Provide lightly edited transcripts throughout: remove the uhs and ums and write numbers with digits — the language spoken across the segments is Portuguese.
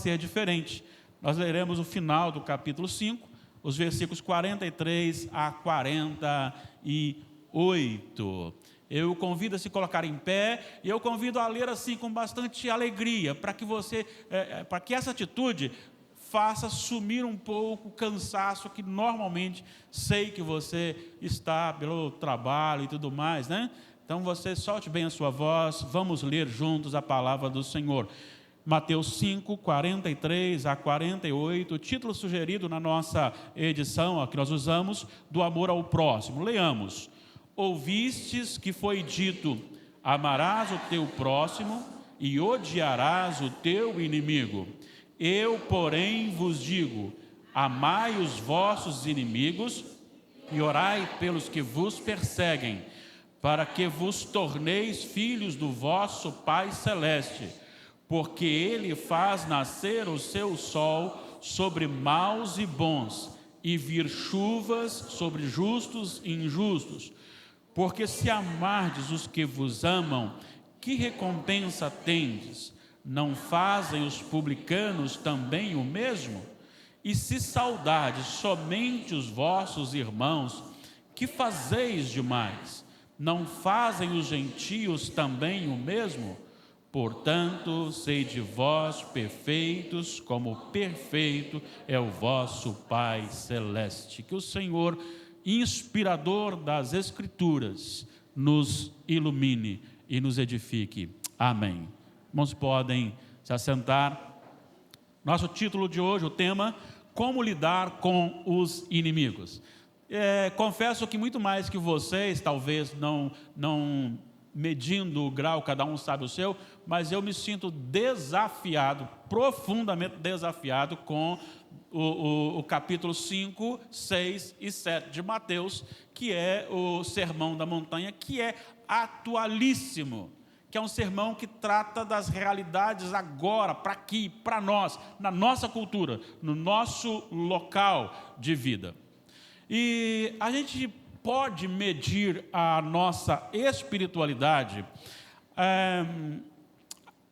ser diferente. Nós leremos o final do capítulo 5, os versículos 43 a 48. Eu convido a se colocar em pé, e eu convido a ler assim com bastante alegria, para que essa atitude faça sumir um pouco o cansaço que normalmente sei que você está pelo trabalho e tudo mais, né? Então você solte bem a sua voz, vamos ler juntos a palavra do Senhor. Mateus 5, 43 a 48, o título sugerido na nossa edição, que nós usamos, do amor ao próximo. Leamos. Ouvistes que foi dito, amarás o teu próximo e odiarás o teu inimigo. Eu, porém, vos digo, amai os vossos inimigos e orai pelos que vos perseguem, para que vos torneis filhos do vosso Pai Celeste, porque Ele faz nascer o seu sol sobre maus e bons, e vir chuvas sobre justos e injustos. Porque se amardes os que vos amam, que recompensa tendes? Não fazem os publicanos também o mesmo? E se saudardes somente os vossos irmãos, que fazeis demais? Não fazem os gentios também o mesmo? Portanto, sede vós perfeitos, como perfeito é o vosso Pai Celeste. Que o Senhor, inspirador das Escrituras, nos ilumine e nos edifique. Amém. Irmãos, podem se assentar. Nosso título de hoje, o tema, como lidar com os inimigos. Confesso que muito mais que vocês, talvez não medindo o grau, cada um sabe o seu, mas eu me sinto desafiado, profundamente desafiado com o capítulo 5, 6 e 7 de Mateus, que é o Sermão da Montanha, que é atualíssimo, que é um sermão que trata das realidades agora, para aqui, para nós, na nossa cultura, no nosso local de vida. E a gente pode medir a nossa espiritualidade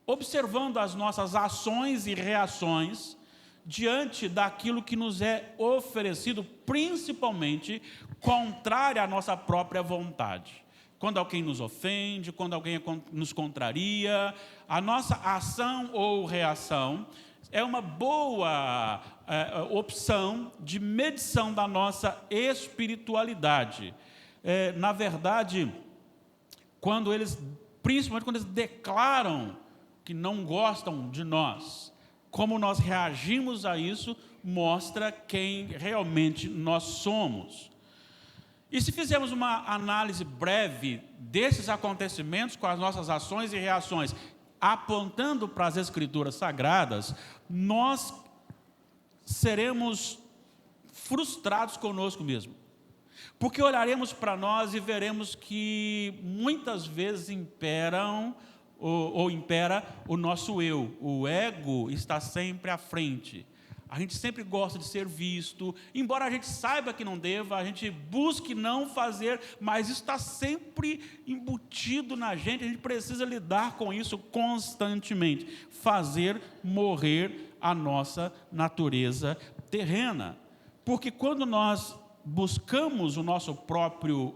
observando as nossas ações e reações diante daquilo que nos é oferecido, principalmente contrário à nossa própria vontade. Quando alguém nos ofende, quando alguém nos contraria, a nossa ação ou reação é uma boa opção de medição da nossa espiritualidade. Na verdade, principalmente quando eles declaram que não gostam de nós, como nós reagimos a isso, mostra quem realmente nós somos. E se fizermos uma análise breve desses acontecimentos com as nossas ações e reações, apontando para as Escrituras Sagradas, nós seremos frustrados conosco mesmo. Porque olharemos para nós e veremos que muitas vezes impera o nosso eu. O ego está sempre à frente. A gente sempre gosta de ser visto, embora a gente saiba que não deva, a gente busque não fazer, mas isso está sempre embutido na gente, a gente precisa lidar com isso constantemente, fazer morrer a nossa natureza terrena. Porque quando nós buscamos o nosso próprio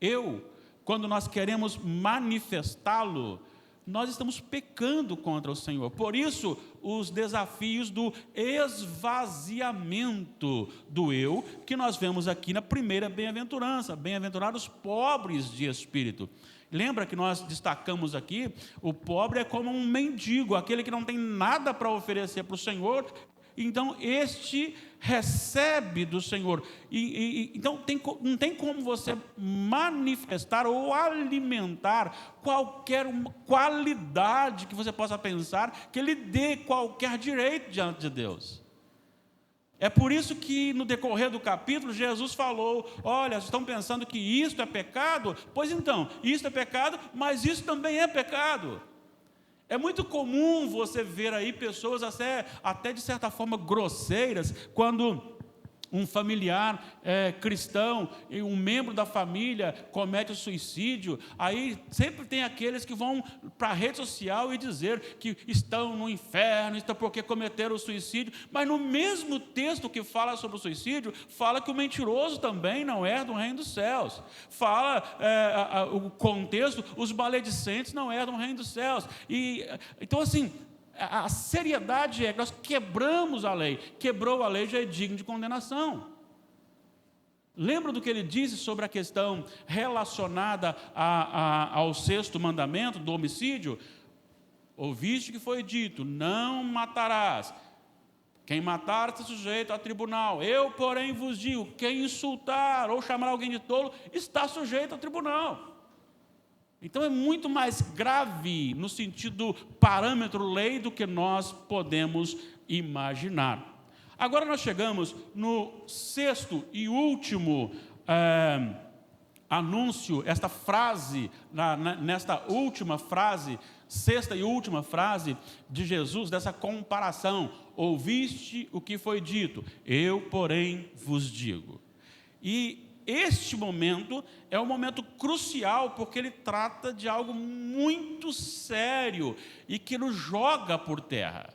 eu, quando nós queremos manifestá-lo, nós estamos pecando contra o Senhor. Por isso, os desafios do esvaziamento do eu, que nós vemos aqui na primeira bem-aventurança. Bem-aventurados pobres de espírito. Lembra que nós destacamos aqui, o pobre é como um mendigo, aquele que não tem nada para oferecer para o Senhor. Então, este recebe do Senhor. Então, não tem como você manifestar ou alimentar qualquer qualidade que você possa pensar que lhe dê qualquer direito diante de Deus. É por isso que no decorrer do capítulo, Jesus falou, olha, vocês estão pensando que isto é pecado? Pois então, isto é pecado, mas isso também é pecado. É muito comum você ver aí pessoas até de certa forma grosseiras, quando um familiar cristão, e um membro da família comete o suicídio, aí sempre tem aqueles que vão para a rede social e dizer que estão no inferno, estão porque cometeram o suicídio, mas no mesmo texto que fala sobre o suicídio, fala que o mentiroso também não é do reino dos céus. Fala o contexto, os maledicentes não é do reino dos céus. Então assim, a seriedade é que nós quebramos a lei. Quebrou a lei, já é digno de condenação. Lembra do que ele disse sobre a questão relacionada ao sexto mandamento do homicídio? Ouviste que foi dito, não matarás. Quem matar está sujeito a tribunal. Eu, porém, vos digo, quem insultar ou chamar alguém de tolo, está sujeito a tribunal. Então é muito mais grave no sentido parâmetro lei do que nós podemos imaginar. Agora nós chegamos no sexto e último anúncio, esta frase, nesta última frase, sexta e última frase de Jesus, dessa comparação. Ouviste o que foi dito, eu, porém, vos digo. E este momento é um momento crucial, porque ele trata de algo muito sério e que nos joga por terra.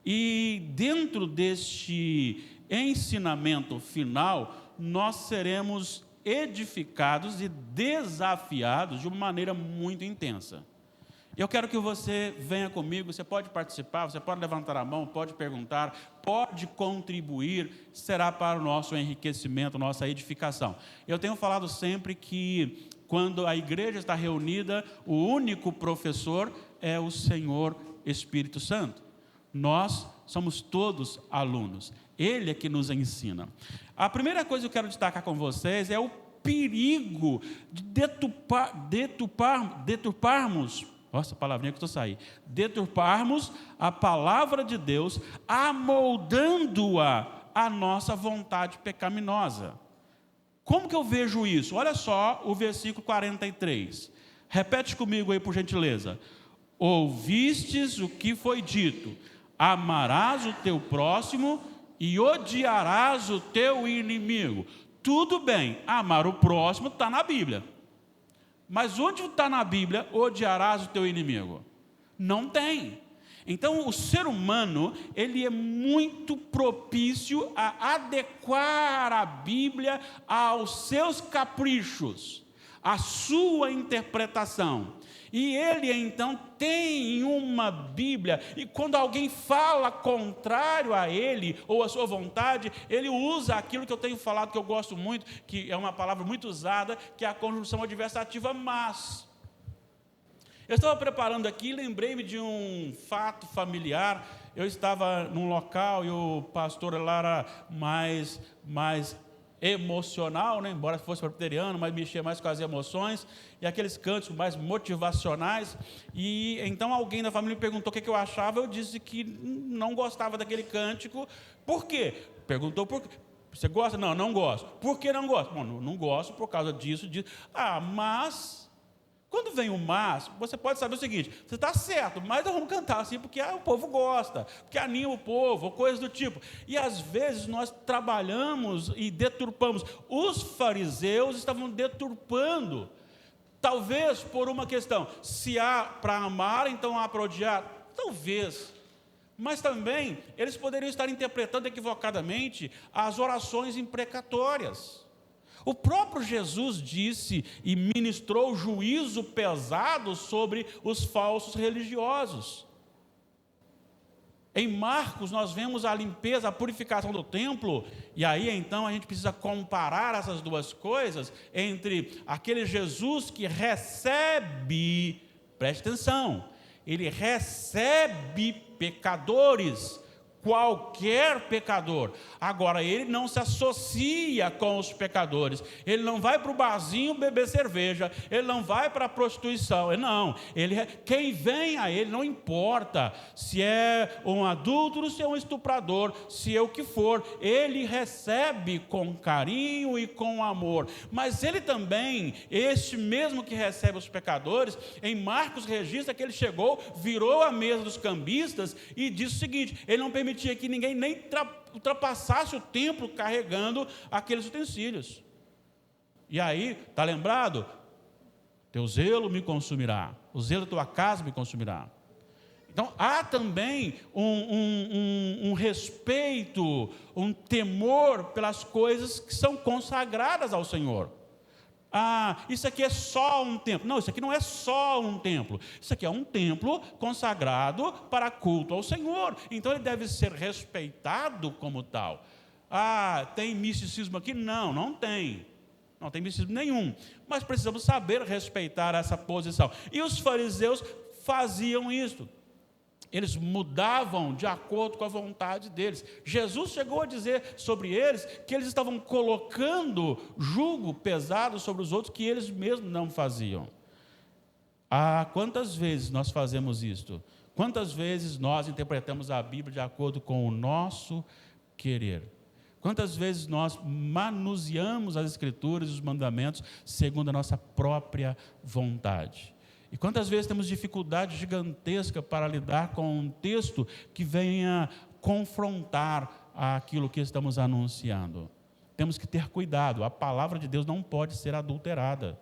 E dentro deste ensinamento final, nós seremos edificados e desafiados de uma maneira muito intensa. Eu quero que você venha comigo, você pode participar, você pode levantar a mão, pode perguntar, pode contribuir, será para o nosso enriquecimento, nossa edificação. Eu tenho falado sempre que quando a igreja está reunida, o único professor é o Senhor Espírito Santo. Nós somos todos alunos, Ele é que nos ensina. A primeira coisa que eu quero destacar com vocês é o perigo de deturparmos, nossa, palavrinha que estou saindo. Deturparmos a palavra de Deus, amoldando-a à nossa vontade pecaminosa. Como que eu vejo isso? Olha só o versículo 43. Repete comigo aí, por gentileza. Ouvistes o que foi dito, amarás o teu próximo e odiarás o teu inimigo. Tudo bem, amar o próximo está na Bíblia. Mas onde está na Bíblia, odiarás o teu inimigo? Não tem. Então, o ser humano, ele é muito propício a adequar a Bíblia aos seus caprichos, à sua interpretação. E ele, então, tem uma Bíblia, e quando alguém fala contrário a ele, ou a sua vontade, ele usa aquilo que eu tenho falado, que eu gosto muito, que é uma palavra muito usada, que é a conjunção adversativa mas. Eu estava preparando aqui, lembrei-me de um fato familiar. Eu estava num local e o pastor lá era mais emocional, né? Embora fosse presbiteriano, mas mexia mais com as emoções, e aqueles cânticos mais motivacionais, e então alguém da família me perguntou o que eu achava, eu disse que não gostava daquele cântico. Por quê? Perguntou por quê. Você gosta? Não, não gosto. Por que não gosta? Bom, não gosto por causa disso. Mas... Quando vem o mas, você pode saber o seguinte, você está certo, mas nós vamos cantar assim porque o povo gosta, porque anima o povo, ou coisas do tipo. E às vezes nós trabalhamos e deturpamos. Os fariseus estavam deturpando, talvez por uma questão, se há para amar, então há para odiar, talvez. Mas também eles poderiam estar interpretando equivocadamente as orações imprecatórias. O próprio Jesus disse e ministrou juízo pesado sobre os falsos religiosos. Em Marcos nós vemos a limpeza, a purificação do templo, e aí então a gente precisa comparar essas duas coisas, entre aquele Jesus que recebe, preste atenção, ele recebe pecadores, qualquer pecador. Agora, ele não se associa com os pecadores. Ele não vai para o barzinho beber cerveja. Ele não vai para a prostituição. Não. Quem vem a ele, não importa se é um adúltero, se é um estuprador, se é o que for. Ele recebe com carinho e com amor. Mas ele também, este mesmo que recebe os pecadores, em Marcos registra que ele chegou, virou a mesa dos cambistas e disse o seguinte, ele não permitiu permitia que ninguém nem ultrapassasse o templo carregando aqueles utensílios. E aí, está lembrado? Teu zelo me consumirá, o zelo da tua casa me consumirá. Então, há também um respeito, um temor pelas coisas que são consagradas ao Senhor. Isso aqui é só um templo. Não, isso aqui não é só um templo. Isso aqui é um templo consagrado para culto ao Senhor. Então, ele deve ser respeitado como tal. Tem misticismo aqui? Não, não tem. Não tem misticismo nenhum. Mas precisamos saber respeitar essa posição. E os fariseus faziam isso. Eles mudavam de acordo com a vontade deles. Jesus chegou a dizer sobre eles que eles estavam colocando jugo pesado sobre os outros que eles mesmos não faziam. Quantas vezes nós fazemos isto? Quantas vezes nós interpretamos a Bíblia de acordo com o nosso querer? Quantas vezes nós manuseamos as Escrituras e os mandamentos segundo a nossa própria vontade? E quantas vezes temos dificuldade gigantesca para lidar com um texto que venha confrontar aquilo que estamos anunciando? Temos que ter cuidado, a palavra de Deus não pode ser adulterada.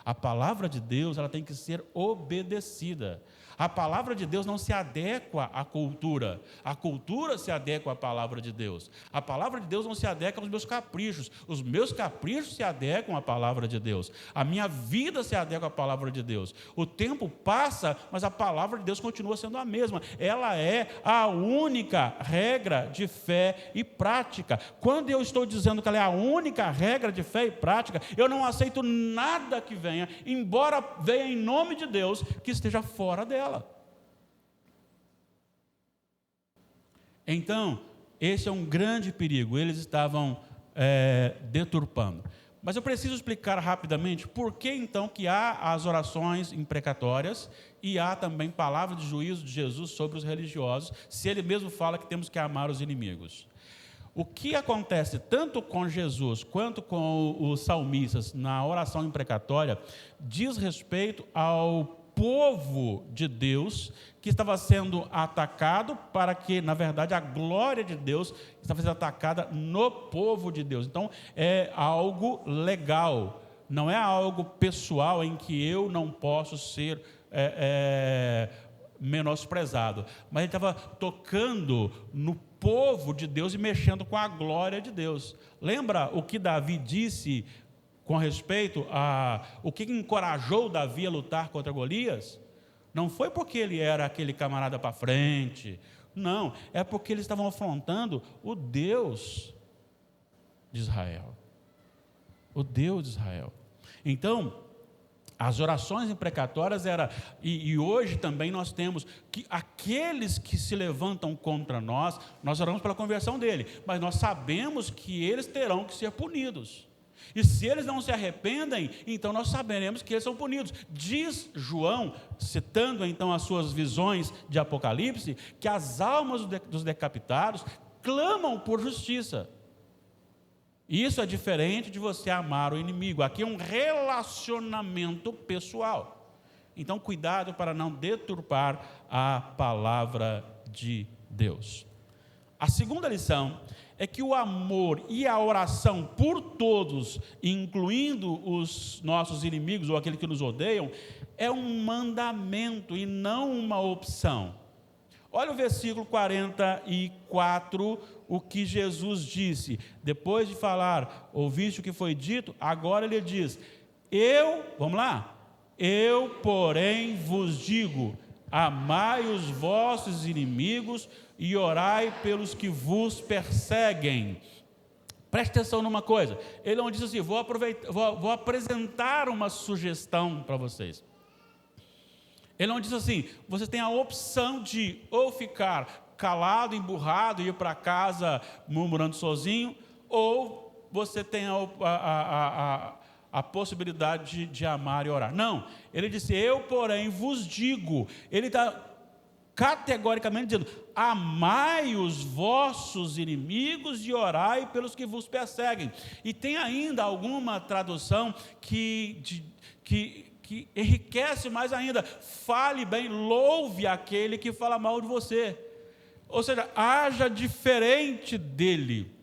A palavra de Deus, ela tem que ser obedecida. A palavra de Deus não se adequa à cultura. A cultura se adequa à palavra de Deus. A palavra de Deus não se adequa aos meus caprichos. Os meus caprichos se adequam à palavra de Deus. A minha vida se adequa à palavra de Deus. O tempo passa, mas a palavra de Deus continua sendo a mesma. Ela é a única regra de fé e prática. Quando eu estou dizendo que ela é a única regra de fé e prática, eu não aceito nada que venha, embora venha em nome de Deus, que esteja fora dela. Então, esse é um grande perigo. Eles estavam deturpando. Mas eu preciso explicar rapidamente por que então que há as orações imprecatórias e há também palavra de juízo de Jesus sobre os religiosos, se ele mesmo fala que temos que amar os inimigos. O que acontece tanto com Jesus quanto com os salmistas na oração imprecatória diz respeito ao povo de Deus que estava sendo atacado, para que, na verdade, a glória de Deus estava sendo atacada no povo de Deus. Então, é algo legal, não é algo pessoal em que eu não posso ser menosprezado. Mas ele estava tocando no povo de Deus e mexendo com a glória de Deus. Lembra o que Davi disse com respeito o que encorajou Davi a lutar contra Golias? Não foi porque ele era aquele camarada para frente, não, é porque eles estavam afrontando o Deus de Israel. O Deus de Israel. Então, as orações imprecatórias e hoje também nós temos que aqueles que se levantam contra nós oramos pela conversão dele, mas nós sabemos que eles terão que ser punidos. E se eles não se arrependem, então nós saberemos que eles são punidos. Diz João, citando então as suas visões de Apocalipse, que as almas dos decapitados clamam por justiça. Isso é diferente de você amar o inimigo. Aqui é um relacionamento pessoal. Então, cuidado para não deturpar a palavra de Deus. A segunda lição é que o amor e a oração por todos, incluindo os nossos inimigos ou aqueles que nos odeiam, é um mandamento e não uma opção. Olha o versículo 44, o que Jesus disse. Depois de falar, ouviste o que foi dito, agora ele diz, vamos lá, eu, porém, vos digo, amai os vossos inimigos e orai pelos que vos perseguem. Preste atenção numa coisa, ele não diz assim, vou apresentar uma sugestão para vocês. Ele não diz assim, você tem a opção de ou ficar calado, emburrado, ir para casa murmurando sozinho, ou você tem a possibilidade de amar e orar. Não, ele disse, eu, porém, vos digo. Ele está categoricamente dizendo, amai os vossos inimigos e orai pelos que vos perseguem. E tem ainda alguma tradução que enriquece mais ainda, fale bem, louve aquele que fala mal de você. Ou seja, haja diferente dele.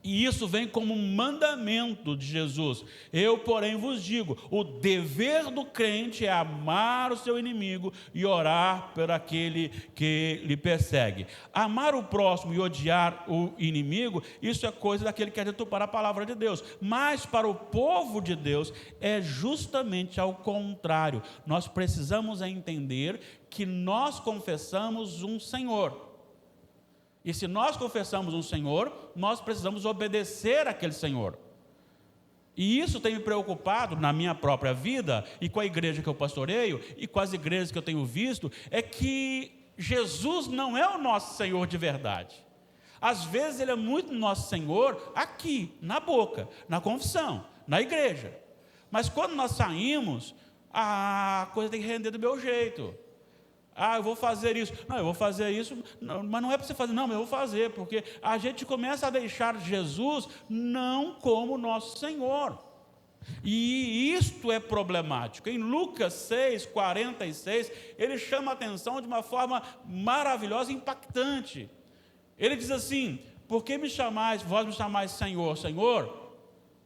E isso vem como um mandamento de Jesus. Eu, porém, vos digo, o dever do crente é amar o seu inimigo e orar por aquele que lhe persegue. Amar o próximo e odiar o inimigo, isso é coisa daquele que quer deturpar a palavra de Deus. Mas para o povo de Deus é justamente ao contrário. Nós precisamos entender que nós confessamos um Senhor. E se nós confessamos um Senhor, nós precisamos obedecer àquele Senhor. E isso tem me preocupado na minha própria vida, e com a igreja que eu pastoreio, e com as igrejas que eu tenho visto, é que Jesus não é o nosso Senhor de verdade. Às vezes Ele é muito nosso Senhor aqui, na boca, na confissão, na igreja. Mas quando nós saímos, a coisa tem que render do meu jeito. Eu vou fazer isso. Não, eu vou fazer isso. Não, mas não é para você fazer. Não, mas eu vou fazer. Porque a gente começa a deixar Jesus não como nosso Senhor. E isto é problemático. Em Lucas 6, 46, ele chama a atenção de uma forma maravilhosa e impactante. Ele diz assim: por que vós me chamais Senhor, Senhor,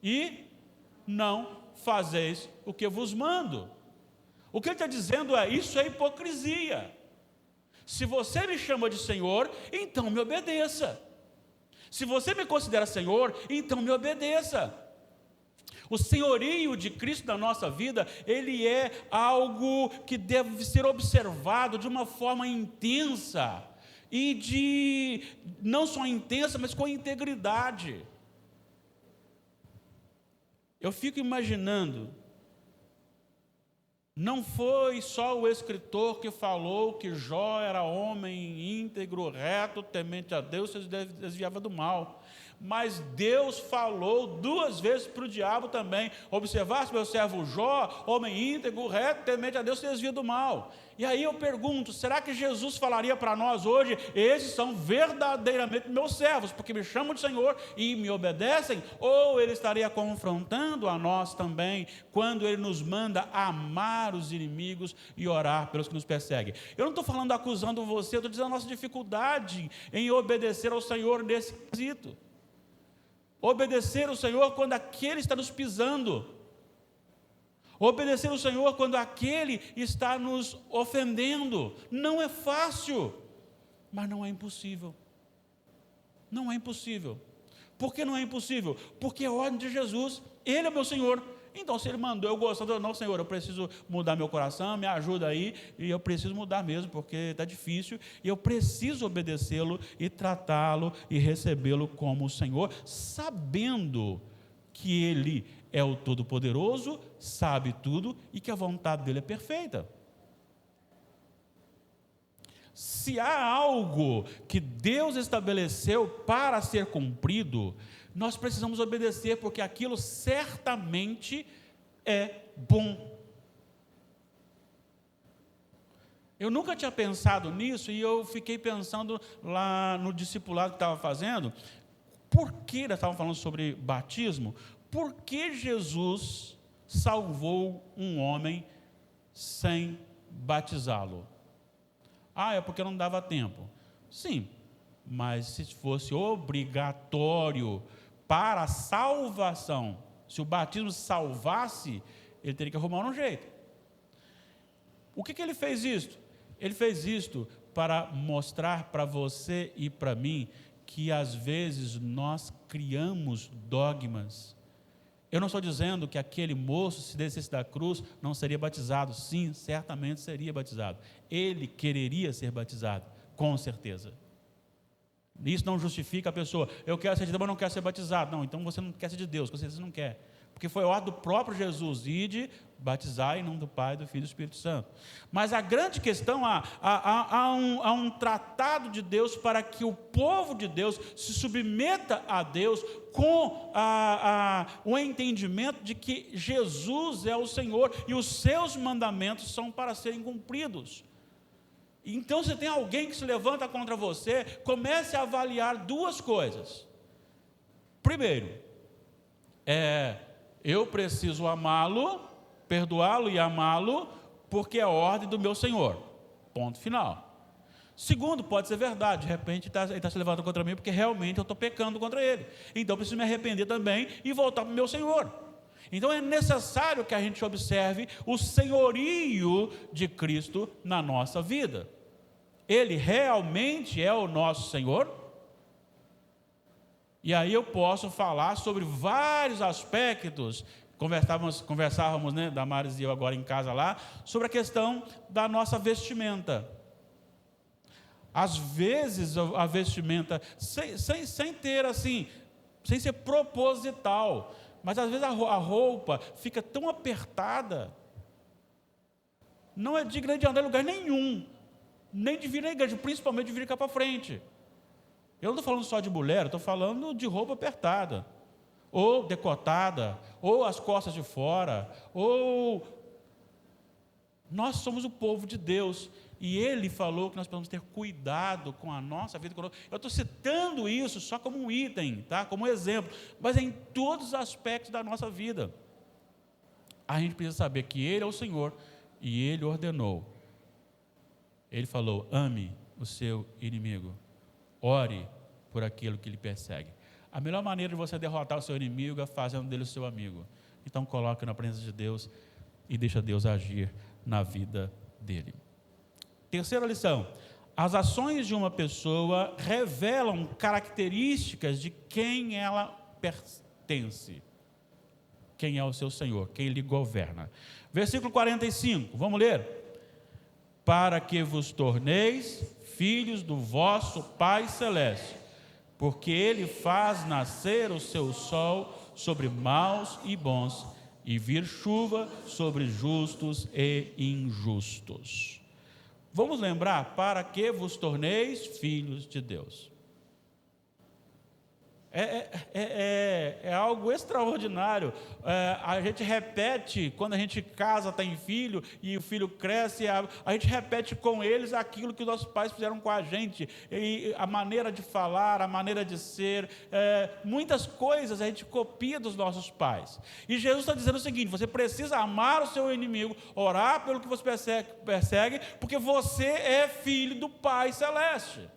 e não fazeis o que vos mando? O que ele está dizendo é, isso é hipocrisia. Se você me chama de Senhor, então me obedeça. Se você me considera Senhor, então me obedeça. O senhorio de Cristo na nossa vida, ele é algo que deve ser observado de uma forma intensa. E não só intensa, mas com integridade. Eu fico imaginando, não foi só o escritor que falou que Jó era homem íntegro, reto, temente a Deus, se desviava do mal. Mas Deus falou 2 vezes para o diabo também: observaste meu servo Jó, homem íntegro, reto, temente a Deus, se desvia do mal. E aí eu pergunto, será que Jesus falaria para nós hoje: esses são verdadeiramente meus servos, porque me chamam de Senhor e me obedecem? Ou ele estaria confrontando a nós também, quando ele nos manda amar os inimigos e orar pelos que nos perseguem? Eu não estou falando acusando você, eu estou dizendo a nossa dificuldade em obedecer ao Senhor nesse quesito. Obedecer ao Senhor quando aquele está nos pisando. Obedecer ao Senhor quando aquele está nos ofendendo. Não é fácil, mas não é impossível. Não é impossível. Por que não é impossível? Porque é a ordem de Jesus. Ele é meu Senhor. Então, se Ele mandou, eu gostando, não, Senhor, eu preciso mudar meu coração, me ajuda aí, e eu preciso mudar mesmo, porque está difícil, e eu preciso obedecê-lo, e tratá-lo, e recebê-lo como o Senhor, sabendo que Ele é o Todo-Poderoso, sabe tudo, e que a vontade dEle é perfeita. Se há algo que Deus estabeleceu para ser cumprido, nós precisamos obedecer, porque aquilo certamente é bom. Eu nunca tinha pensado nisso, e eu fiquei pensando lá no discipulado que estava fazendo, por que nós estávamos falando sobre batismo? Por que Jesus salvou um homem sem batizá-lo? É porque não dava tempo. Sim, mas se fosse obrigatório para a salvação, se o batismo salvasse, ele teria que arrumar um jeito. O que ele fez isto? Ele fez isto para mostrar para você e para mim que às vezes nós criamos dogmas. Eu não estou dizendo que aquele moço, se descesse da cruz, não seria batizado. Sim, certamente seria batizado. Ele quereria ser batizado, com certeza. Isso não justifica a pessoa: eu quero ser de Deus, mas não quero ser batizado. Não, então você não quer ser de Deus, você não quer. Porque foi a ordem do próprio Jesus: ide, batizar em nome do Pai, do Filho e do Espírito Santo. Mas a grande questão, há um tratado de Deus para que o povo de Deus se submeta a Deus com o entendimento de que Jesus é o Senhor e os seus mandamentos são para serem cumpridos. Então, se tem alguém que se levanta contra você, comece a avaliar 2 coisas. Primeiro, eu preciso amá-lo, perdoá-lo e amá-lo, porque é a ordem do meu Senhor. Ponto final. Segundo, pode ser verdade, de repente ele está se levantando contra mim porque realmente eu estou pecando contra ele. Então eu preciso me arrepender também e voltar para o meu Senhor. Então é necessário que a gente observe o senhorio de Cristo na nossa vida. Ele realmente é o nosso Senhor? E aí eu posso falar sobre vários aspectos. Conversávamos, né, Damares e eu agora em casa lá, sobre a questão da nossa vestimenta. Às vezes a vestimenta, sem ter assim, sem ser proposital, mas às vezes a roupa fica tão apertada, não é digna de andar em lugar nenhum, nem de vir à igreja, principalmente de vir cá para frente. Eu não estou falando só de mulher, estou falando de roupa apertada, ou decotada, ou as costas de fora, ou... Nós somos o povo de Deus, e Ele falou que nós precisamos ter cuidado com a nossa vida. Eu estou citando isso só como um item, tá? Como um exemplo, mas é em todos os aspectos da nossa vida. A gente precisa saber que Ele é o Senhor, e Ele ordenou. Ele falou: ame o seu inimigo, ore por aquilo que lhe persegue. A melhor maneira de você derrotar o seu inimigo é fazendo dele o seu amigo. Então coloque na presença de Deus e deixa Deus agir na vida dele. Terceira lição: as ações de uma pessoa revelam características de quem ela pertence, quem é o seu Senhor, quem lhe governa. Versículo 45, vamos ler. Para que vos torneis filhos do vosso Pai Celeste, porque Ele faz nascer o seu sol sobre maus e bons, e vir chuva sobre justos e injustos. Vamos lembrar, para que vos torneis filhos de Deus. É algo extraordinário. A gente repete, quando a gente casa, tem filho, e o filho cresce, a gente repete com eles aquilo que nossos pais fizeram com a gente, e a maneira de falar, a maneira de ser, muitas coisas a gente copia dos nossos pais. E Jesus está dizendo o seguinte: você precisa amar o seu inimigo, orar pelo que você persegue, porque você é filho do Pai Celeste.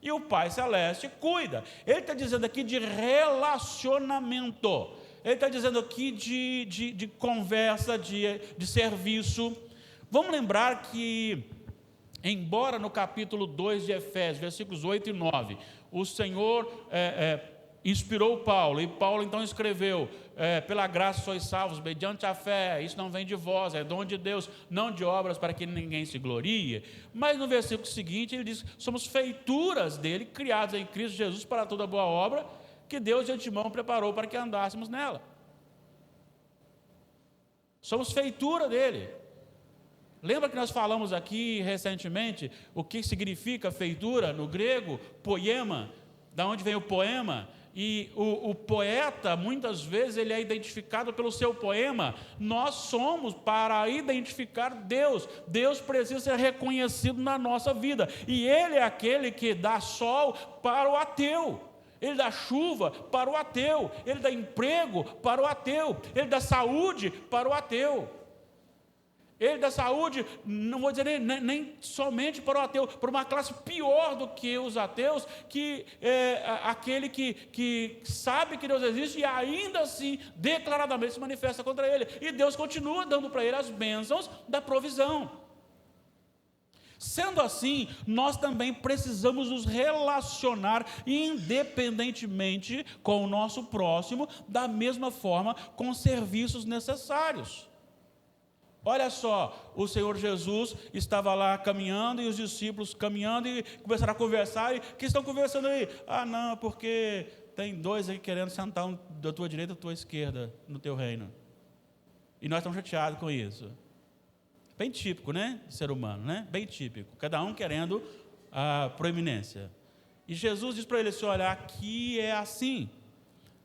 E o Pai Celeste cuida. Ele está dizendo aqui de relacionamento. Ele está dizendo aqui de conversa, de serviço. Vamos lembrar que, embora no capítulo 2 de Efésios, versículos 8 e 9, o Senhor inspirou Paulo, e Paulo então escreveu: pela graça sois salvos, mediante a fé, isso não vem de vós, é dom de Deus, não de obras para que ninguém se glorie. Mas no versículo seguinte ele diz: somos feituras dele, criados em Cristo Jesus para toda boa obra, que Deus de antemão preparou para que andássemos nela. Somos feitura dele. Lembra que nós falamos aqui recentemente o que significa feitura no grego? Poema, da onde vem o poema? E o poeta, muitas vezes, ele é identificado pelo seu poema. Nós somos para identificar Deus. Deus precisa ser reconhecido na nossa vida. E Ele é aquele que dá sol para o ateu. Ele dá chuva para o ateu. Ele dá emprego para o ateu. Ele dá saúde para o ateu. Ele dá saúde, não vou dizer nem somente para o ateu, para uma classe pior do que os ateus, que é aquele que sabe que Deus existe e ainda assim, declaradamente se manifesta contra ele. E Deus continua dando para ele as bênçãos da provisão. Sendo assim, nós também precisamos nos relacionar independentemente com o nosso próximo, da mesma forma, com os serviços necessários. Olha só, o Senhor Jesus estava lá caminhando, e os discípulos caminhando, e começaram a conversar, e o que estão conversando aí? Ah, não, porque tem dois aí querendo sentar um da tua direita e da tua esquerda no teu reino. E nós estamos chateados com isso. Bem típico, né? De ser humano, né? Bem típico. Cada um querendo a proeminência. E Jesus diz para ele assim: olha, aqui é assim.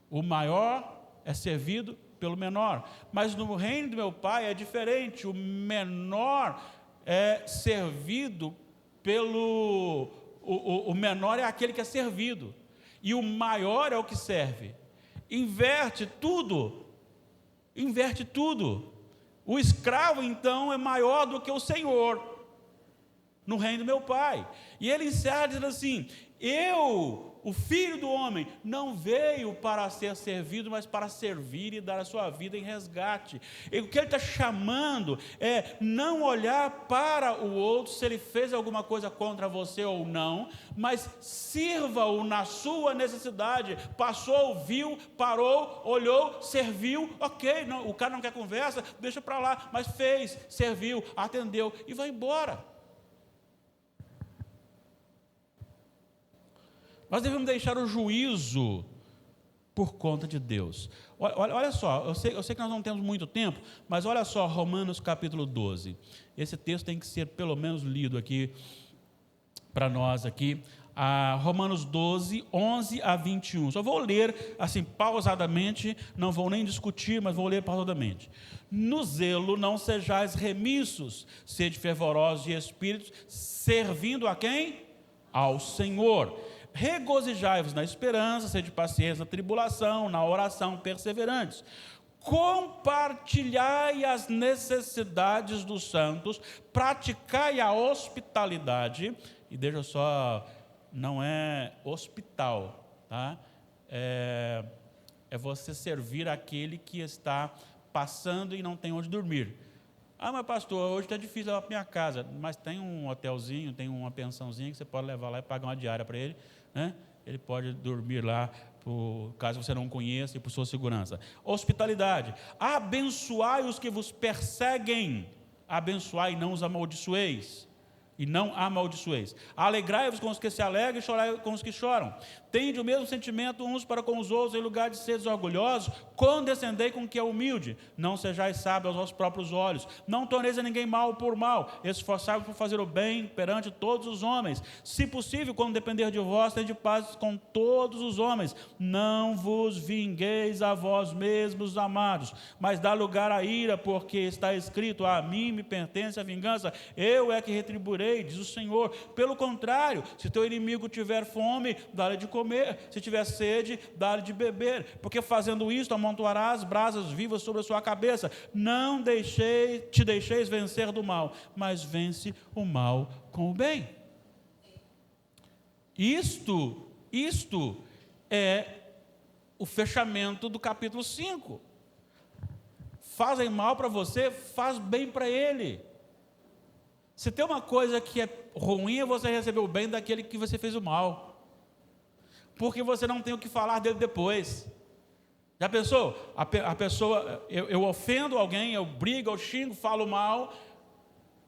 O maior é servido pelo menor. Mas no reino do meu Pai é diferente. O menor é servido pelo... O menor é aquele que é servido. E o maior é o que serve. Inverte tudo. Inverte tudo. O escravo, então, é maior do que o senhor. no reino do meu Pai. E ele encerra dizendo assim: eu, o Filho do Homem, não veio para ser servido, mas para servir e dar a sua vida em resgate. E o que ele está chamando é não olhar para o outro, se ele fez alguma coisa contra você ou não, mas sirva-o na sua necessidade. Passou, viu, parou, olhou, serviu, ok, não, o cara não quer conversa, deixa para lá, mas fez, serviu, atendeu e vai embora. Nós devemos deixar o juízo por conta de Deus. Olha só, eu sei que nós não temos muito tempo, mas olha só, Romanos capítulo 12. Esse texto tem que ser pelo menos lido aqui, para nós aqui. Romanos 12, 11 a 21. Só vou ler assim, pausadamente, não vou nem discutir, mas vou ler pausadamente. No zelo não sejais remissos, sede fervorosos de espíritos, servindo a quem? Ao Senhor. Regozijai-vos na esperança, sede pacientes na tribulação, na oração perseverantes. Compartilhai as necessidades dos santos, praticai a hospitalidade. E deixa só, não é hospital, tá? É você servir aquele que está passando e não tem onde dormir. Mas pastor, hoje está difícil levar para minha casa, mas tem um hotelzinho, tem uma pensãozinha que você pode levar lá e pagar uma diária para ele, né? Ele pode dormir lá, caso você não conheça, e por sua segurança. Hospitalidade. Abençoai os que vos perseguem, abençoai e não os amaldiçoeis. E não amaldiçoeis. Alegrai-vos com os que se alegram e chorai com os que choram. Tende o mesmo sentimento uns para com os outros, em lugar de seres orgulhosos, condescendei com o que é humilde. Não sejais sábios aos vossos próprios olhos. Não torneis a ninguém mal por mal. Esforçai-vos por fazer o bem perante todos os homens. Se possível, quando depender de vós, tende paz com todos os homens. Não vos vingueis a vós mesmos, amados, mas dá lugar à ira, porque está escrito: a mim me pertence a vingança, eu é que retribuirei, diz o Senhor. Pelo contrário, se teu inimigo tiver fome, dá-lhe de comer, se tiver sede, dá-lhe de beber, porque fazendo isto amontoarás brasas vivas sobre a sua cabeça. Não te deixeis vencer do mal, mas vence o mal com o bem. Isto é o fechamento do capítulo 5. Fazem mal para você, faz bem para ele. Se tem uma coisa que é ruim, é você receber o bem daquele que você fez o mal, porque você não tem o que falar dele depois. Já pensou? A pessoa, eu ofendo alguém, eu brigo, eu xingo, falo mal,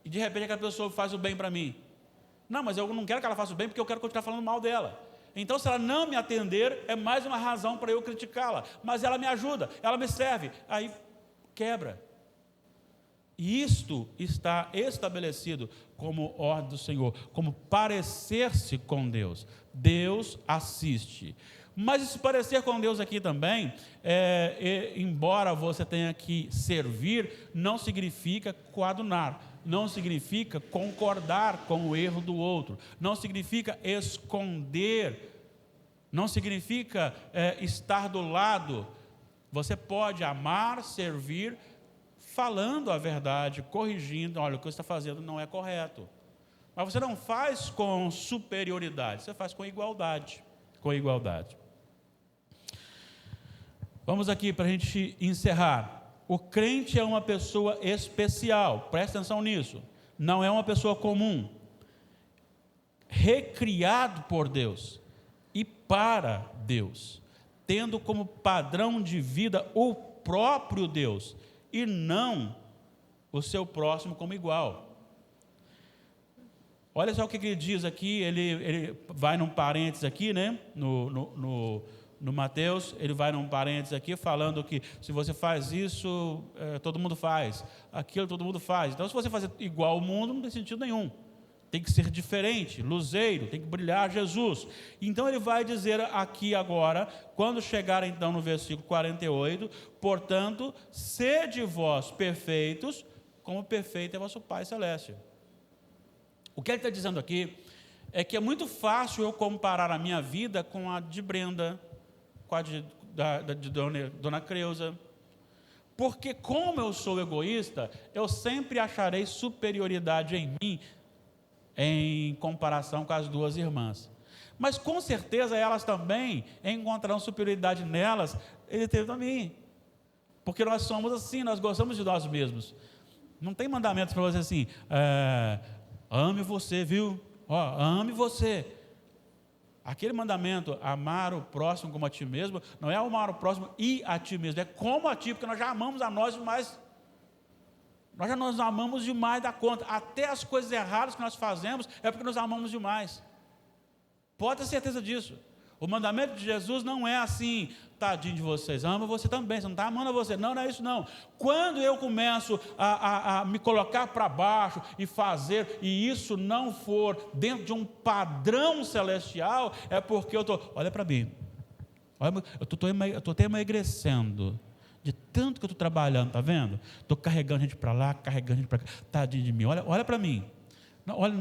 e de repente aquela pessoa faz o bem para mim. Não, mas eu não quero que ela faça o bem, porque eu quero continuar falando mal dela. Então, se ela não me atender, é mais uma razão para eu criticá-la. Mas ela me ajuda, ela me serve, aí quebra. E isto está estabelecido como ordem do Senhor, como parecer-se com Deus. Deus assiste. Mas esse parecer com Deus aqui também, embora você tenha que servir, não significa coadunar, não significa concordar com o erro do outro, não significa esconder, não significa estar do lado. Você pode amar, servir, falando a verdade, corrigindo: olha, o que você está fazendo não é correto. Mas você não faz com superioridade, você faz com igualdade. Com igualdade. Vamos aqui para a gente encerrar. O crente é uma pessoa especial, presta atenção nisso. Não é uma pessoa comum. Recriado por Deus e para Deus, tendo como padrão de vida o próprio Deus, e não o seu próximo como igual. Olha só o que ele diz aqui, ele vai num parênteses aqui, né? No Mateus, ele vai num parênteses aqui, falando que se você faz isso, todo mundo faz, aquilo todo mundo faz. Então, se você fazer igual ao mundo, não tem sentido nenhum. Tem que ser diferente, luzeiro, tem que brilhar Jesus. Então ele vai dizer aqui agora, quando chegar então no versículo 48, portanto, sede vós perfeitos, como perfeito é vosso Pai Celeste. O que ele está dizendo aqui é que é muito fácil eu comparar a minha vida com a de Brenda, com a de Dona Creuza, porque como eu sou egoísta, eu sempre acharei superioridade em mim, em comparação com as duas irmãs. Mas com certeza elas também encontrarão superioridade nelas, ele teve também. Porque nós somos assim, nós gostamos de nós mesmos. Não tem mandamentos para você assim, ame você, viu? Ame você. Aquele mandamento, amar o próximo como a ti mesmo, não é amar o próximo e a ti mesmo, é como a ti, porque nós já amamos a nós demais. Nós já nos amamos demais da conta. Até as coisas erradas que nós fazemos é porque nos amamos demais. Pode ter certeza disso. O mandamento de Jesus não é assim, tadinho de vocês, ama você também, você não está amando a você. Não, não é isso não. Quando eu começo a me colocar para baixo e fazer, e isso não for dentro de um padrão celestial, é porque eu estou, olha para mim, eu estou até emagrecendo, de tanto que eu estou trabalhando, está vendo? Estou carregando gente para lá, carregando gente para cá, tadinho de mim, olha para mim. Não, olha,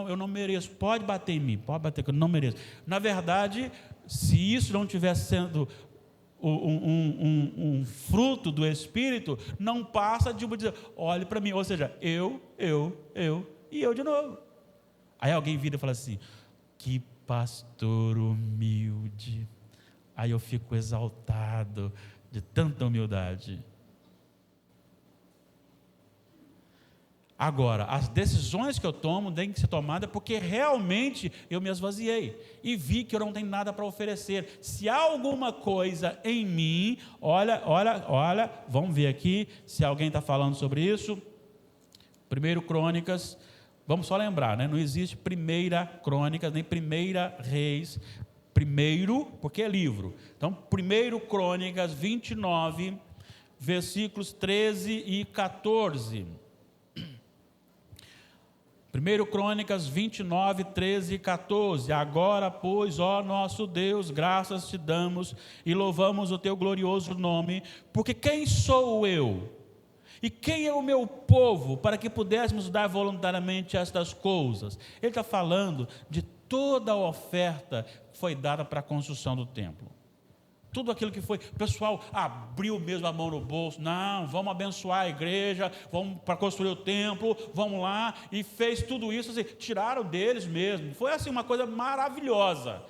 eu não mereço. Pode bater em mim, pode bater, que eu não mereço. Na verdade, se isso não tivesse sendo um fruto do Espírito, não passa de dizer, olhe para mim, ou seja, eu e eu de novo. Aí alguém vira e fala assim, que pastor humilde. Aí eu fico exaltado de tanta humildade. Agora, as decisões que eu tomo têm que ser tomadas porque realmente eu me esvaziei e vi que eu não tenho nada para oferecer. Se há alguma coisa em mim, olha, vamos ver aqui se alguém está falando sobre isso. 1 Crônicas, vamos só lembrar, né? Não existe 1 Crônicas nem 1 Reis, primeiro, porque é livro. Então, 1 Crônicas 29, versículos 13 e 14. 1 Crônicas 29, 13 e 14. Agora, pois, ó nosso Deus, graças te damos e louvamos o teu glorioso nome, porque quem sou eu? E quem é o meu povo para que pudéssemos dar voluntariamente estas coisas? Ele está falando de toda a oferta que foi dada para a construção do templo. Tudo aquilo que foi, o pessoal abriu mesmo a mão no bolso, não, vamos abençoar a igreja, vamos para construir o templo, vamos lá, e fez tudo isso, assim, tiraram deles mesmo, foi assim uma coisa maravilhosa.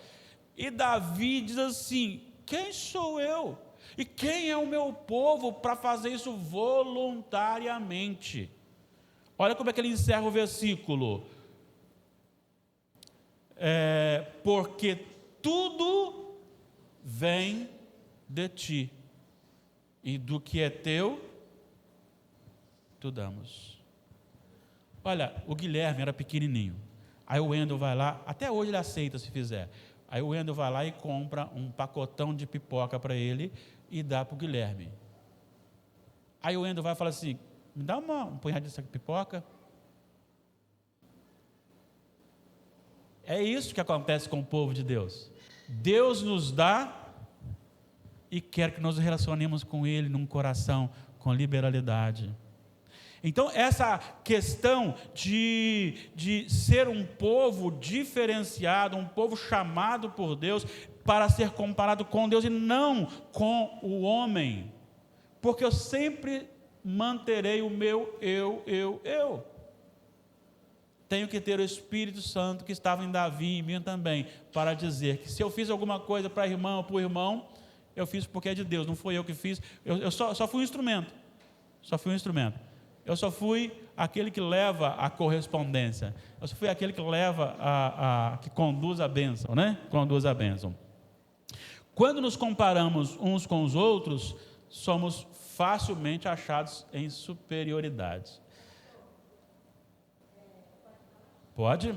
E Davi diz assim, quem sou eu? E quem é o meu povo para fazer isso voluntariamente? Olha como é que ele encerra o versículo, porque tudo vem de ti, e do que é teu, tu damos. Olha, o Guilherme era pequenininho, aí o Wendel vai lá, até hoje ele aceita se fizer, aí o Wendel vai lá e compra um pacotão de pipoca para ele, e dá para o Guilherme. Aí o Wendel vai falar assim, me dá um punhado dessa pipoca. É isso que acontece com o povo de Deus. Deus nos dá e quer que nos relacionemos com Ele num coração com liberalidade. Então, essa questão de ser um povo diferenciado, um povo chamado por Deus para ser comparado com Deus e não com o homem, porque eu sempre manterei o meu eu. Tenho que ter o Espírito Santo que estava em Davi e em mim também, para dizer que se eu fiz alguma coisa para a irmã ou para o irmão, eu fiz porque é de Deus, não foi eu que fiz, eu só fui um instrumento, eu só fui aquele que leva a correspondência, eu só fui aquele que leva, que conduz a bênção, né? Conduz a bênção. Quando nos comparamos uns com os outros, somos facilmente achados em superioridade. Pode?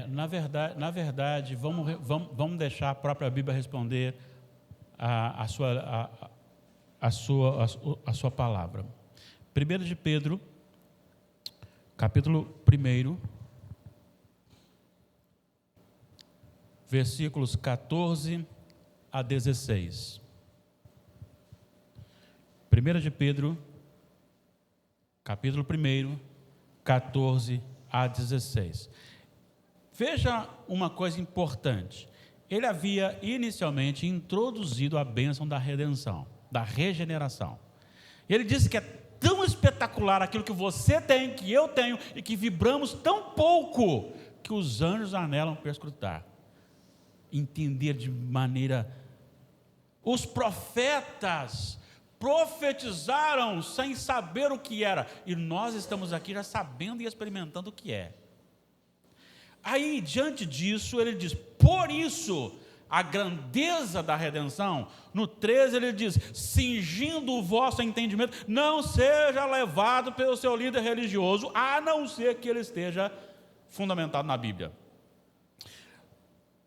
Na verdade, vamos deixar a própria Bíblia responder a sua palavra. 1 de Pedro, capítulo 1, versículos 14 a 16. 1 de Pedro, capítulo 1, 14 a 16. Veja uma coisa importante. Ele havia inicialmente introduzido a bênção da redenção, da regeneração. Ele disse que é tão espetacular aquilo que você tem, que eu tenho, e que vibramos tão pouco, que os anjos anelam perscrutar, entender de maneira... Os profetas profetizaram sem saber o que era, e nós estamos aqui já sabendo e experimentando o que é. Aí, diante disso, ele diz, por isso, a grandeza da redenção, no 13 ele diz, cingindo o vosso entendimento, não seja levado pelo seu líder religioso, a não ser que ele esteja fundamentado na Bíblia.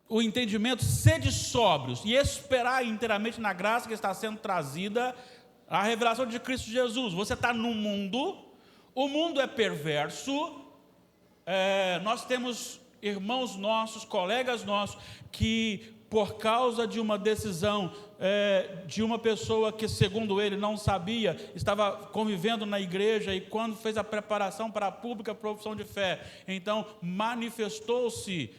O entendimento, sede sóbrios e esperar inteiramente na graça que está sendo trazida, a revelação de Cristo Jesus. Você está no mundo, o mundo é perverso, nós temos irmãos nossos, colegas nossos, que por causa de uma decisão de uma pessoa que, segundo ele, não sabia, estava convivendo na igreja, e quando fez a preparação para a pública profissão de fé, então manifestou-se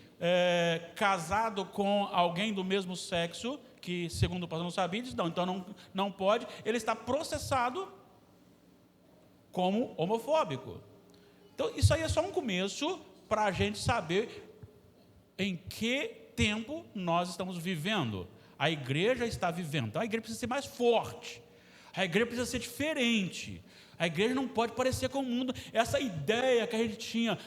casado com alguém do mesmo sexo, que segundo o pastor não sabia, disse, então não pode, ele está processado como homofóbico. Então isso aí é só um começo para a gente saber em que tempo nós estamos vivendo. A igreja está vivendo. Então a igreja precisa ser mais forte. A igreja precisa ser diferente. A igreja não pode parecer com o mundo. Essa ideia que a gente tinha,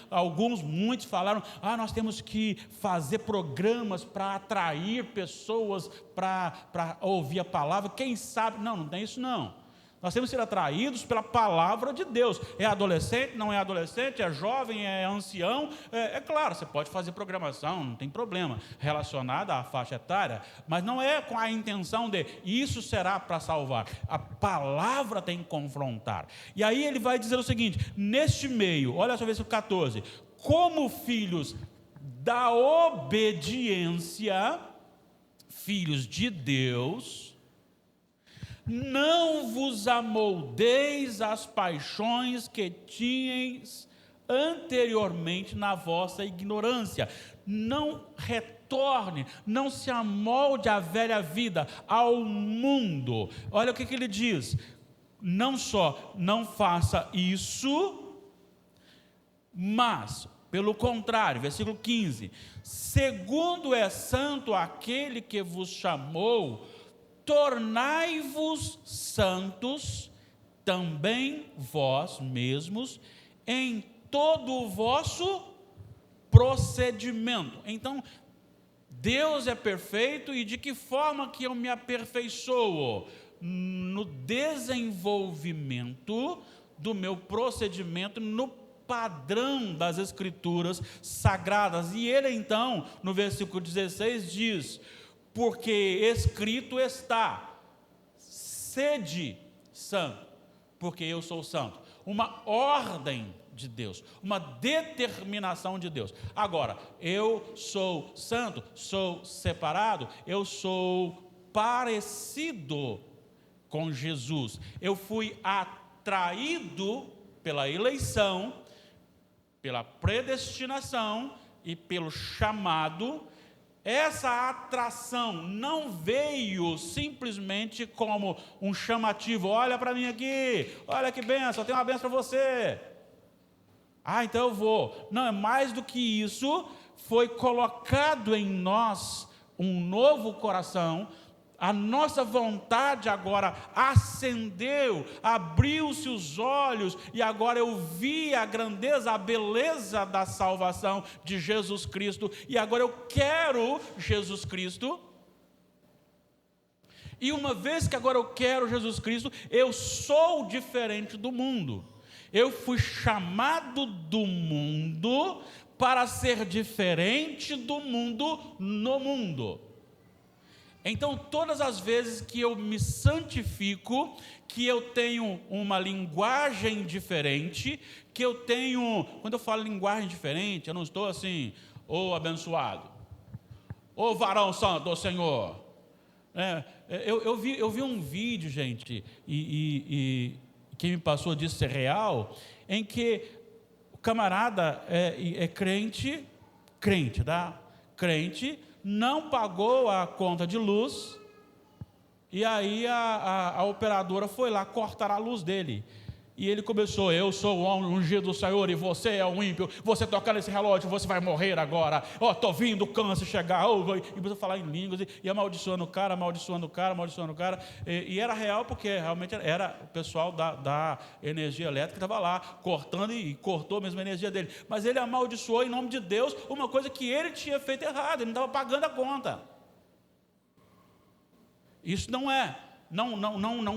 muitos falaram, nós temos que fazer programas para atrair pessoas para ouvir a palavra. Quem sabe? Não tem isso não. Nós temos que ser atraídos pela palavra de Deus. É adolescente, não é adolescente, é jovem, é ancião. É claro, você pode fazer programação, não tem problema, relacionada à faixa etária, mas não é com a intenção de isso será para salvar. A palavra tem que confrontar. E aí ele vai dizer o seguinte, neste meio, olha só o versículo 14, como filhos da obediência, filhos de Deus, não vos amoldeis às paixões que tinhais anteriormente na vossa ignorância. Não retorne, não se amolde à velha vida, ao mundo. Olha o que ele diz. Não só não faça isso, mas, pelo contrário, versículo 15. Segundo é santo aquele que vos chamou, tornai-vos santos também vós mesmos em todo o vosso procedimento. Então, Deus é perfeito, e de que forma que eu me aperfeiçoo? No desenvolvimento do meu procedimento, no padrão das Escrituras sagradas. E ele então, no versículo 16 diz, porque escrito está, sede santo, porque eu sou santo. Uma ordem de Deus, uma determinação de Deus. Agora, eu sou santo, sou separado, eu sou parecido com Jesus. Eu fui atraído pela eleição, pela predestinação e pelo chamado. Essa atração não veio simplesmente como um chamativo. Olha para mim aqui, olha que benção, eu tenho uma benção para você. Então eu vou. Não, é mais do que isso. Foi colocado em nós um novo coração. A nossa vontade agora acendeu, abriu-se os olhos, e agora eu vi a grandeza, a beleza da salvação de Jesus Cristo, e agora eu quero Jesus Cristo. E uma vez que agora eu quero Jesus Cristo, eu sou diferente do mundo. Eu fui chamado do mundo para ser diferente do mundo no mundo. Então, todas as vezes que eu me santifico, que eu tenho uma linguagem diferente, que eu tenho, quando eu falo linguagem diferente, eu não estou assim, ô abençoado, ô varão santo do Senhor. Eu vi um vídeo, gente, e quem me passou disso ser real, em que o camarada é crente, tá? Crente, não pagou a conta de luz, e aí a operadora foi lá cortar a luz dele. E ele começou: eu sou o ungido do Senhor e você é um ímpio, você tocar nesse relógio, você vai morrer agora, estou vindo o câncer chegar, e começou a falar em línguas, e amaldiçoando o cara, e era real, porque realmente era o pessoal da energia elétrica que estava lá, cortando, e cortou mesmo a energia dele, mas ele amaldiçoou em nome de Deus, uma coisa que ele tinha feito errado, ele não estava pagando a conta. Isso não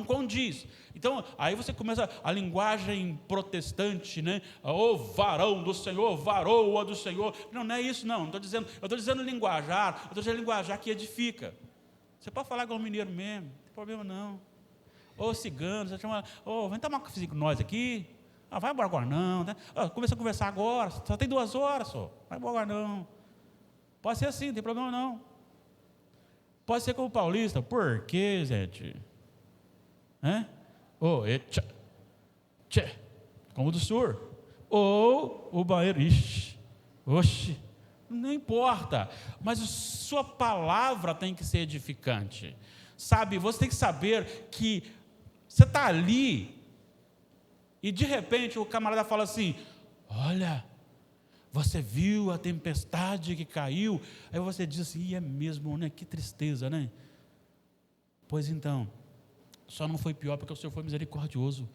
condiz. Então, aí você começa a linguagem protestante, né? O varão do Senhor, varoa do Senhor. Não é isso, não. Eu estou dizendo linguajar, eu estou dizendo linguajar que edifica. Você pode falar igual mineiro mesmo, não tem problema não. Ô cigano, você chama, vem tomar um cafezinho com nós aqui. Vai embora agora não. Né? Começa a conversar agora, só tem 2 horas só. Vai embora agora não. Pode ser assim, não tem problema não. Pode ser como paulista. Por quê, gente? Como do senhor. Ou o banheiro, oxe, não importa. Mas a sua palavra tem que ser edificante. Sabe, você tem que saber que você está ali e de repente o camarada fala assim: olha, você viu a tempestade que caiu? Aí você diz assim: é mesmo, né? Que tristeza, né? Pois então, só não foi pior porque o Senhor foi misericordioso,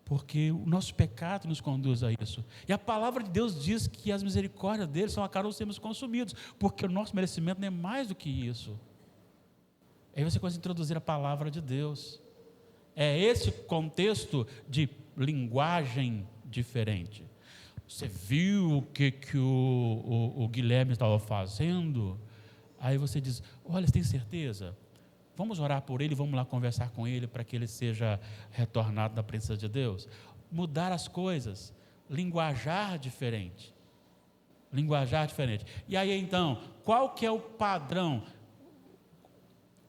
porque o nosso pecado nos conduz a isso. E a palavra de Deus diz que as misericórdias dele são a cara de sermos consumidos, porque o nosso merecimento não é mais do que isso. Aí você começa a introduzir a palavra de Deus. É esse contexto de linguagem diferente. Você viu o que o Guilherme estava fazendo? Aí você diz: olha, você tem certeza? Vamos orar por ele, vamos lá conversar com ele para que ele seja retornado da presença de Deus. Mudar as coisas, linguajar diferente. E aí então, qual que é o padrão?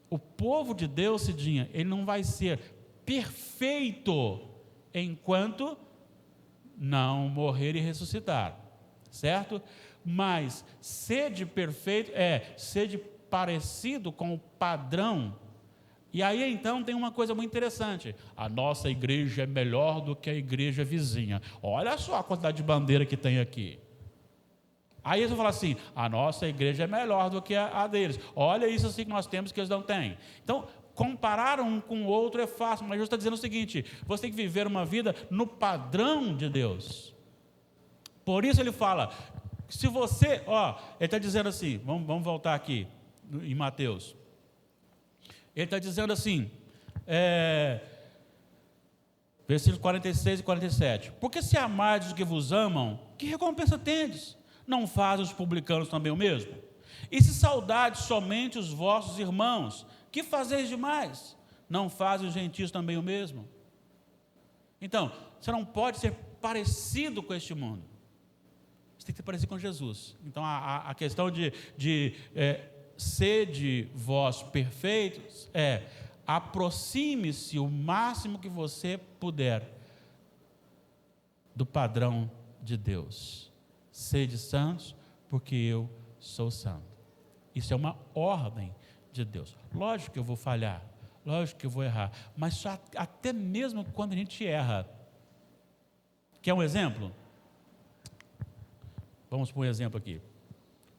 O povo de Deus, Cidinha, ele não vai ser perfeito enquanto não morrer e ressuscitar, certo? Mas sede perfeito sede parecido com o padrão. E aí então tem uma coisa muito interessante: a nossa igreja é melhor do que a igreja vizinha. Olha só a quantidade de bandeira que tem aqui. Aí eles vão falar assim: a nossa igreja é melhor do que a deles. Olha isso assim que nós temos que eles não têm. Então, comparar um com o outro é fácil, mas Jesus está dizendo o seguinte: você tem que viver uma vida no padrão de Deus. Por isso ele fala, se você, ele está dizendo assim, vamos voltar aqui, em Mateus. Ele está dizendo assim, versículos 46 e 47. Porque se amardes os que vos amam, que recompensa tendes? Não fazem os publicanos também o mesmo? E se saudades somente os vossos irmãos, que fazeis demais? Não fazem os gentios também o mesmo? Então, você não pode ser parecido com este mundo. Você tem que ser parecido com Jesus. Então, a questão de sede vós perfeitos aproxime-se o máximo que você puder do padrão de Deus. Sede santos, porque eu sou santo. Isso é uma ordem de Deus. Lógico que eu vou falhar, lógico que eu vou errar, mas só até mesmo quando a gente erra. Quer um exemplo? Vamos pôr um exemplo aqui,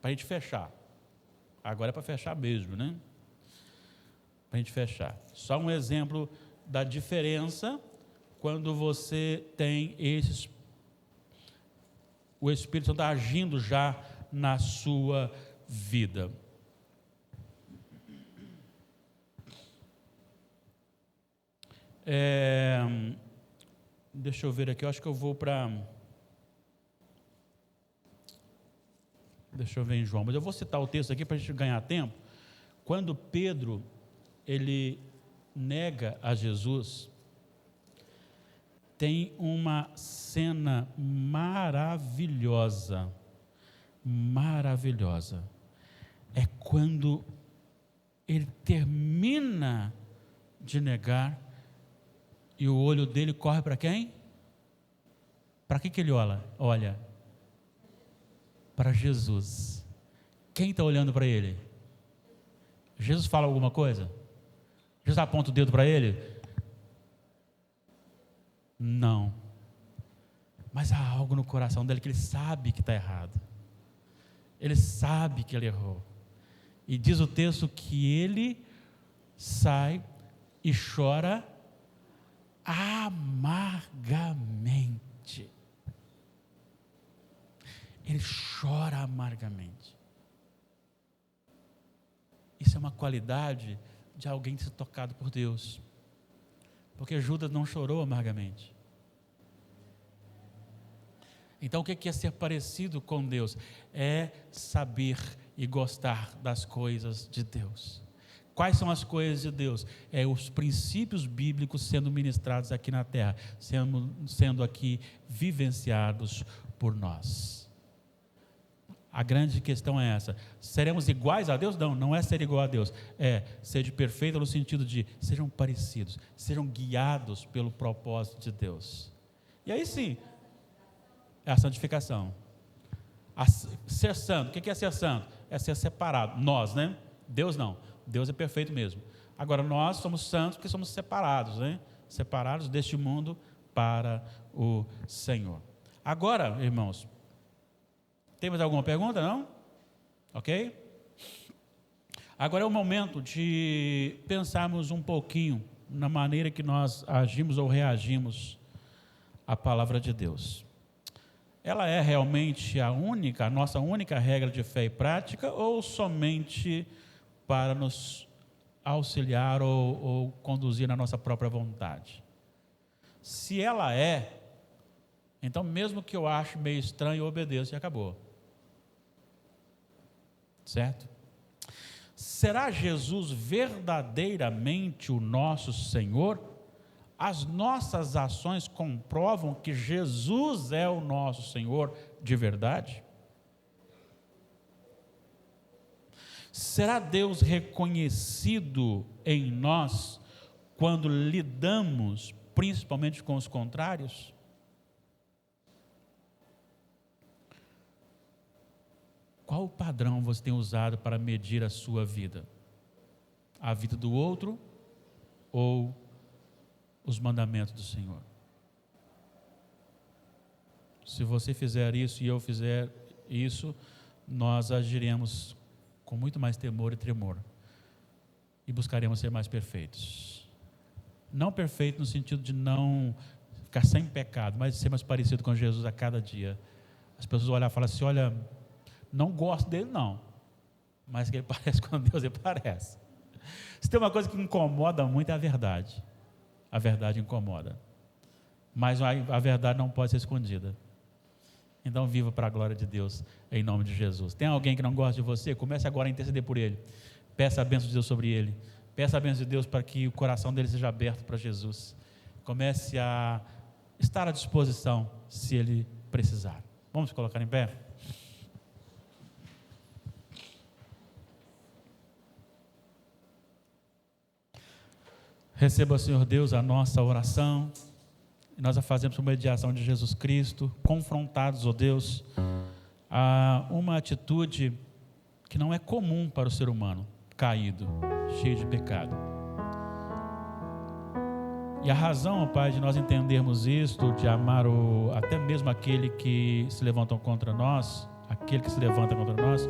para a gente fechar. Agora é para fechar mesmo, né? Para a gente fechar. Só um exemplo da diferença quando você tem o Espírito Santo agindo já na sua vida. Deixa eu ver aqui, eu acho que eu vou para Deixa eu ver em João, mas eu vou citar o texto aqui para a gente ganhar tempo. Quando Pedro, ele nega a Jesus, tem uma cena maravilhosa, maravilhosa. É quando ele termina de negar e o olho dele corre para quem? Para que ele olha? Olha, para Jesus. Quem está olhando para ele? Jesus fala alguma coisa? Jesus aponta o dedo para ele? Não. Mas há algo no coração dele que ele sabe que está errado. Ele sabe que ele errou. E diz o texto que ele sai e chora amargamente. Ele chora amargamente. Isso é uma qualidade de alguém ser tocado por Deus. Porque Judas não chorou amargamente. Então o que é ser parecido com Deus? É saber e gostar das coisas de Deus. Quais são as coisas de Deus? É os princípios bíblicos sendo ministrados aqui na terra, sendo aqui vivenciados por nós. A grande questão é essa: seremos iguais a Deus? Não, não é ser igual a Deus, é ser de perfeito no sentido de sejam parecidos, sejam guiados pelo propósito de Deus. E aí sim, é a santificação. Ser santo, o que é ser santo? É ser separado. Nós, né? Deus não, Deus é perfeito mesmo. Agora nós somos santos porque somos separados, né? Separados deste mundo para o Senhor. Agora, irmãos, tem mais alguma pergunta? Não? Ok? Agora é o momento de pensarmos um pouquinho na maneira que nós agimos ou reagimos à palavra de Deus. Ela é realmente a nossa única regra de fé e prática, ou somente para nos auxiliar ou conduzir na nossa própria vontade? Se ela é, então mesmo que eu ache meio estranho, eu obedeço e acabou. Certo? Será Jesus verdadeiramente o nosso Senhor? As nossas ações comprovam que Jesus é o nosso Senhor de verdade? Será Deus reconhecido em nós quando lidamos principalmente com os contrários? Qual o padrão você tem usado para medir a sua vida? A vida do outro ou os mandamentos do Senhor? Se você fizer isso e eu fizer isso, nós agiremos com muito mais temor e tremor e buscaremos ser mais perfeitos. Não perfeito no sentido de não ficar sem pecado, mas ser mais parecido com Jesus a cada dia. As pessoas olham e falam assim: olha, não gosto dele não, mas que ele parece com Deus, ele parece. Se tem uma coisa que incomoda muito é a verdade. A verdade incomoda, mas a verdade não pode ser escondida. Então viva para a glória de Deus, em nome de Jesus. Tem alguém que não gosta de você? Comece agora a interceder por ele. Peça a bênção de Deus sobre ele. Peça a bênção de Deus para que o coração dele seja aberto para Jesus. Comece a estar à disposição, se ele precisar. Vamos colocar em pé? Receba, Senhor Deus, a nossa oração. Nós a fazemos por mediação de Jesus Cristo, confrontados, ó Deus, a uma atitude que não é comum para o ser humano, caído, cheio de pecado. E a razão, ó Pai, de nós entendermos isto, de amar até mesmo aquele que se levantam contra nós, aquele que se levanta contra nós,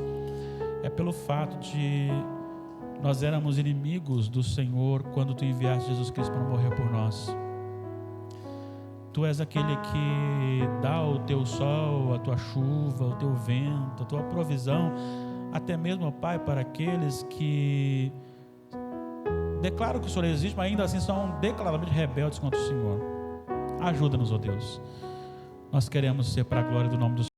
é pelo fato de nós éramos inimigos do Senhor quando Tu enviaste Jesus Cristo para morrer por nós. Tu és aquele que dá o Teu sol, a Tua chuva, o Teu vento, a Tua provisão, até mesmo, ó Pai, para aqueles que declaram que o Senhor existe, mas ainda assim são declaradamente rebeldes contra o Senhor. Ajuda-nos, ó Deus. Nós queremos ser para a glória do nome do Senhor.